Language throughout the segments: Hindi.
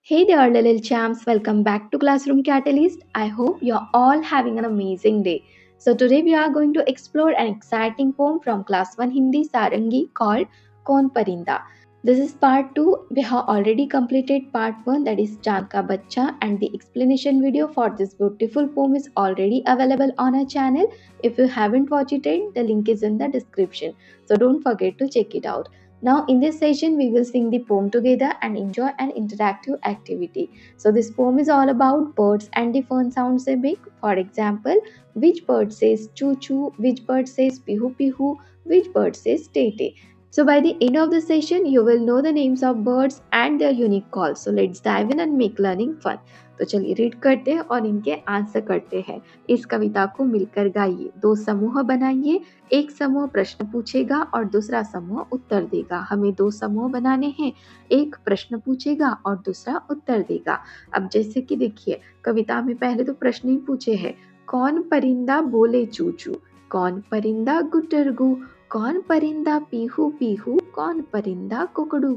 Hey there, little champs. Welcome back to Classroom Catalyst. I hope you're all having an amazing day. So, today we are going to explore an exciting poem from Class 1 Hindi Sarangi called Kaun Parinda. This is part 2. We have already completed part 1, that is Chand Ka Bachcha, and the explanation video for this beautiful poem is already available on our channel. If you haven't watched it, the link is in the description. So, don't forget to check it out. Now, in this session, we will sing the poem together and enjoy an interactive activity. So, this poem is all about birds and the fun sounds they make. For example, which bird says choo choo, which bird says pihu pihu, which bird says tete. So, by the end of the session, you will know the names of birds and their unique calls. So, let's dive in and make learning fun. तो चलिए रीड करते हैं और इनके आंसर करते हैं। इस कविता को मिलकर गाइए। 2 समूह बनाइए। एक समूह प्रश्न पूछेगा और दूसरा समूह उत्तर देगा। हमें 2 समूह बनाने हैं। एक प्रश्न पूछेगा और दूसरा उत्तर देगा। अब जैसे कि देखिए, कविता में पहले तो प्रश्न ही पूछे हैं। कौन परिंदा बोले चू चू, कौन परिंदा गुटरगू, कौन परिंदा पीहू पीहू, कौन परिंदा कुकड़ू,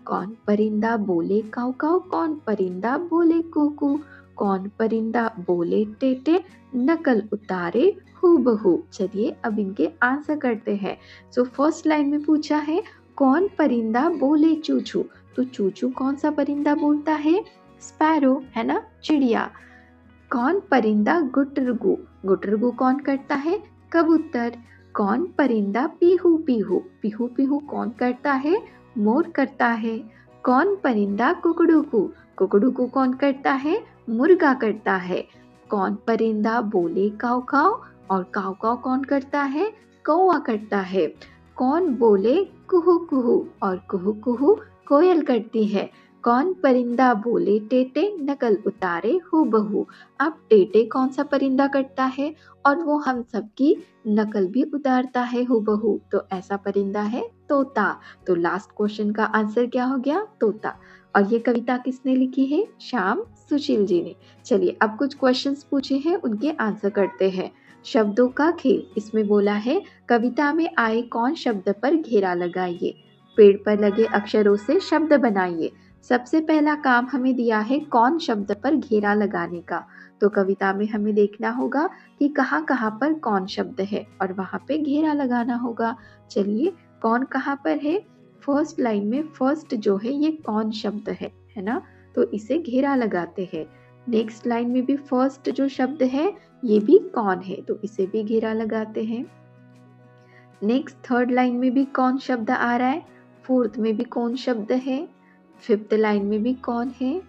कौन परिंदा बोले काऊ काऊ, कौन परिंदा बोले कुकू, कौन परिंदा बोले टेटे, नकल उतारे हूबहू। चलिए अब इनके आंसर करते हैं। सो फर्स्ट लाइन में पूछा है कौन परिंदा बोले चूचू, तो चूचू कौन सा परिंदा बोलता है? स्पैरो, है ना, चिड़िया। कौन परिंदा गुटरगू, गुटरगू कौन करता है? कबूतर। कौन परिंदा पीहू पीहू, पीहू पीहू कौन करता है? मोर करता है। कौन परिंदा कुकड़ूकू, कुकड़ूकू कौन करता है? मुर्गा करता है। कौन परिंदा बोले काऊ काऊ, और काऊ काऊ कौन करता है? कौवा करता है। कौन बोले कुहू कुहू, और कुहू कुहू कोयल करती है। कौन परिंदा बोले टेटे, नकल उतारे हूबहू। अब टेटे कौन सा परिंदा करता है और वो हम सबकी नकल भी उतारता है हूबहू, तो ऐसा परिंदा है तोता। तो लास्ट क्वेश्चन का आंसर क्या हो गया? तोता। और ये कविता किसने लिखी है? श्याम सुशील जी ने। चलिए अब कुछ क्वेश्चंस पूछे हैं, उनके आंसर करते हैं। शब्दों का खेल, इसमें बोला है कविता में आए कौन शब्द पर घेरा लगाइए। पेड़ पर लगे अक्षरों से शब्द बनाइए। सबसे पहला काम हमें दिया है कौन शब्द पर घेरा लगाने का। तो कविता में हमें देखना होगा कि कहाँ कहाँ पर कौन शब्द है और वहाँ पे घेरा लगाना होगा। चलिए कौन कहाँ पर है? फर्स्ट लाइन में फर्स्ट जो है ये कौन शब्द है ना, तो इसे घेरा लगाते हैं। नेक्स्ट लाइन में भी फर्स्ट जो शब्द है ये भी कौन है, तो इसे भी घेरा लगाते हैं। नेक्स्ट थर्ड लाइन में भी कौन शब्द आ रहा है, फोर्थ में भी कौन शब्द है, फिफ्थ लाइन में भी कौन है,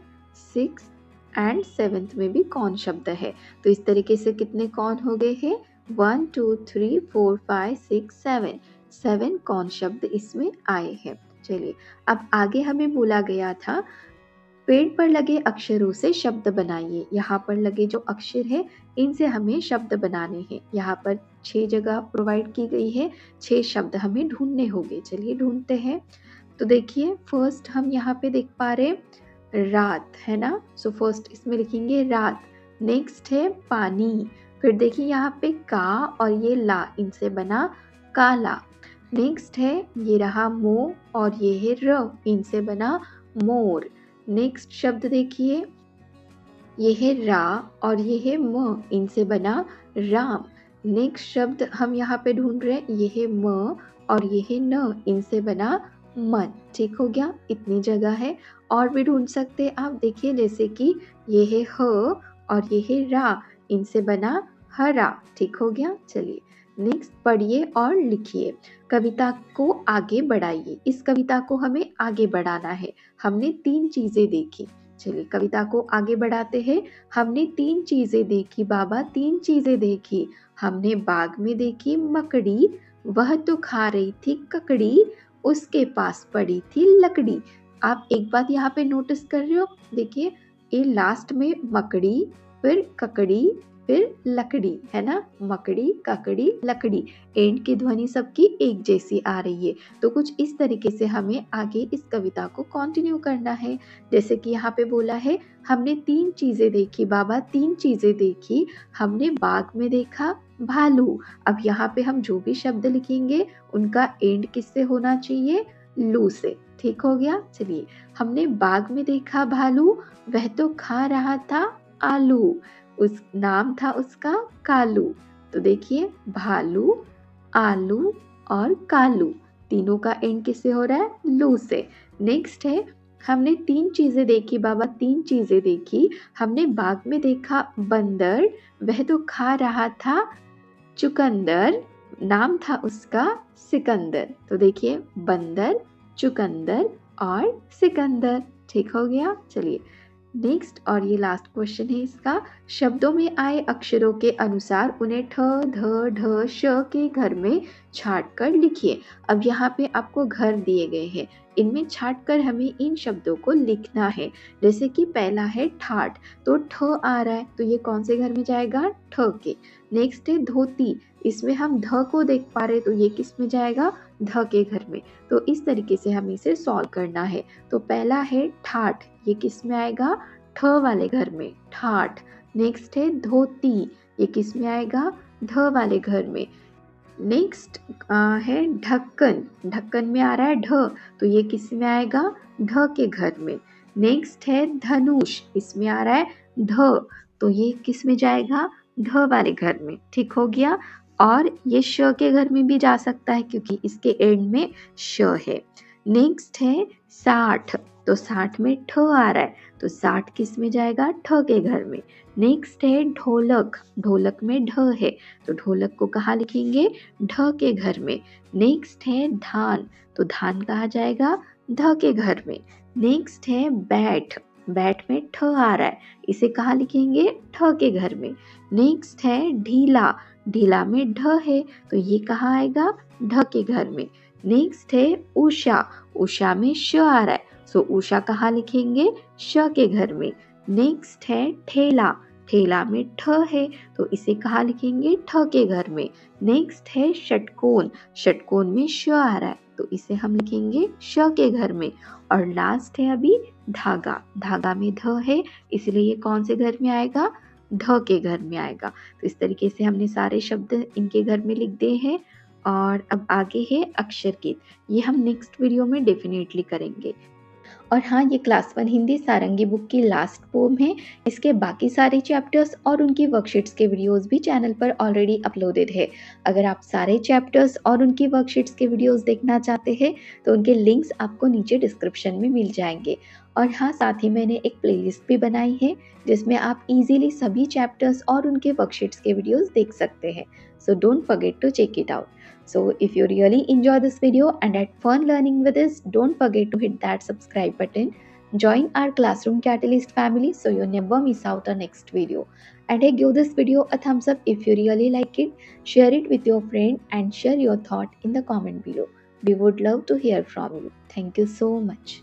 सिक्स एंड सेवेंथ में भी कौन शब्द है। तो इस तरीके से कितने कौन हो गए हैं? 1 2 3 4 5 6 7, 7 कौन शब्द इसमें आए हैं। चलिए अब आगे हमें बोला गया था पेड़ पर लगे अक्षरों से शब्द बनाइए। यहाँ पर लगे जो अक्षर है इनसे हमें शब्द बनाने हैं। यहाँ पर 6 जगह प्रोवाइड की गई है, 6 शब्द हमें ढूंढने होंगे। चलिए ढूंढते हैं। तो देखिए फर्स्ट हम यहाँ पे देख पा रहे रात, है ना, सो फर्स्ट इसमें लिखेंगे रात। नेक्स्ट है पानी, फिर देखिए यहाँ पे का और ये ला, इनसे बना काला। नेक्स्ट है ये रहा मो और ये है र, इनसे बना मोर। नेक्स्ट शब्द देखिए ये है रा और ये है म, इनसे बना राम। नेक्स्ट शब्द हम यहाँ पे ढूंढ रहे हैं ये है म और ये है न, इनसे बना मन। ठीक हो गया, इतनी जगह है। और भी ढूंढ सकते हैं आप, देखिए जैसे कि ये है ह और ये है रा, इनसे बना हरा। ठीक हो गया। चलिए नेक्स्ट पढ़िए और लिखिए। कविता को आगे बढ़ाइए। इस कविता को हमें आगे बढ़ाना है। हमने 3 चीजें देखी। चलिए कविता को आगे बढ़ाते हैं। हमने 3 चीजें देखी बाबा, 3 चीजें देखी। हमने बाग में देखी मकड़ी, वह तो खा रही थी ककड़ी, उसके पास पड़ी थी लकड़ी। आप एक बात यहाँ पे नोटिस कर रहे हो, देखिए ये लास्ट में मकड़ी, फिर ककड़ी, फिर लकड़ी, है ना, मकड़ी ककड़ी लकड़ी। एंड की ध्वनि सबकी एक जैसी आ रही है। तो कुछ इस तरीके से हमें आगे इस कविता को कंटिन्यू करना है। जैसे कि यहाँ पे बोला है हमने 3 चीजें देखी बाबा, 3 चीजें देखी। हमने बाग में देखा भालू। अब यहाँ पे हम जो भी शब्द लिखेंगे उनका एंड किससे होना चाहिए? लू से। ठीक हो गया। चलिए, हमने बाग में देखा भालू, वह तो खा रहा था आलू, उस नाम था उसका कालू। तो देखिए, भालू, आलू और कालू, तीनों का एंड किससे हो रहा है? लू से। नेक्स्ट है, हमने 3 चीजें देखी बाबा, 3 चीजें देखी। हमने बाग में देखा बंदर, वह तो खा रहा था चुकंदर, नाम था उसका सिकंदर। तो देखिए, बंदर, चुकंदर और सिकंदर। ठीक हो गया। चलिए, नेक्स्ट और ये लास्ट क्वेश्चन है इसका, शब्दों में आए अक्षरों के अनुसार उन्हें ठ, ध, ढ, श के घर में छाट कर लिखिए। अब यहाँ पे आपको घर दिए गए हैं, इनमें छाट कर हमें इन शब्दों को लिखना है। जैसे कि पहला है ठाट, तो ठ आ रहा है, तो ये कौन से घर में जाएगा? ठ के। नेक्स्ट है धोती, इसमें हम ध को देख पा रहे, तो ये किस में जाएगा? ध के घर में। तो इस तरीके से हमें इसे सॉल्व करना है। तो पहला है ठाट, ये किस में आएगा? ठ वाले घर में, ठाट। नेक्स्ट है धोती, ये किस में आएगा? ध वाले घर में। नेक्स्ट है ढक्कन, ढक्कन में आ रहा है ढ, तो ये किस में आएगा? ढ के घर में। नेक्स्ट है धनुष, इसमें आ रहा है ध, तो ये किस में जाएगा? ध वाले घर में। ठीक हो गया। और ये श के घर में भी जा सकता है क्योंकि इसके एंड में श है। नेक्स्ट है 60, तो 60 में ठ आ रहा है, तो 60 किस में जाएगा? ठ के घर में। नेक्स्ट है ढोलक, ढोलक में ढ है, तो ढोलक को कहाँ लिखेंगे? ढ के घर में। नेक्स्ट है धान, तो धान कहाँ जाएगा? ध के घर में। नेक्स्ट है बैट, बैट में ठ आ रहा है, इसे कहाँ लिखेंगे? ठ के घर में। नेक्स्ट है ढीला, ढीला में ढ है, तो ये कहाँ आएगा? ढ के घर में। नेक्स्ट है उषा, उषा में श आ रहा है, सो उषा कहाँ लिखेंगे? श के घर में। नेक्स्ट है ठेला, ठेला में ठ है, तो इसे कहाँ लिखेंगे? ठ के घर में। नेक्स्ट है षटकोण, षटकोण में श आ रहा है, तो इसे हम लिखेंगे श के घर में। और लास्ट है अभी धागा, धागा में ध है, इसलिए ये कौन से घर में आएगा? ढ के घर में आएगा। तो इस तरीके से हमने सारे शब्द इनके घर में लिख दिए हैं। और अब आगे है अक्षर गीत, ये हम नेक्स्ट वीडियो में डेफिनेटली करेंगे। और हाँ, ये क्लास 1 हिंदी सारंगी बुक की लास्ट पोम है। इसके बाकी सारे चैप्टर्स और उनकी वर्कशीट्स के वीडियोस भी चैनल पर ऑलरेडी अपलोडेड है। अगर आप सारे चैप्टर्स और उनकी वर्कशीट्स के वीडियोस देखना चाहते हैं तो उनके लिंक्स आपको नीचे डिस्क्रिप्शन में मिल जाएंगे। और हाँ, साथ ही मैंने एक प्लेलिस्ट भी बनाई है जिसमें आप इजीली सभी चैप्टर्स और उनके वर्कशीट्स के वीडियोस देख सकते हैं। So don't forget to check it out. So if you really enjoy this video and had fun learning with this, don't forget to hit that subscribe button. Join our Classroom Catalyst family so you never miss out our next video. And hey, give this video a thumbs up if you really like it. Share it with your friend and share your thought in the comment below. We would love to hear from you. Thank you so much.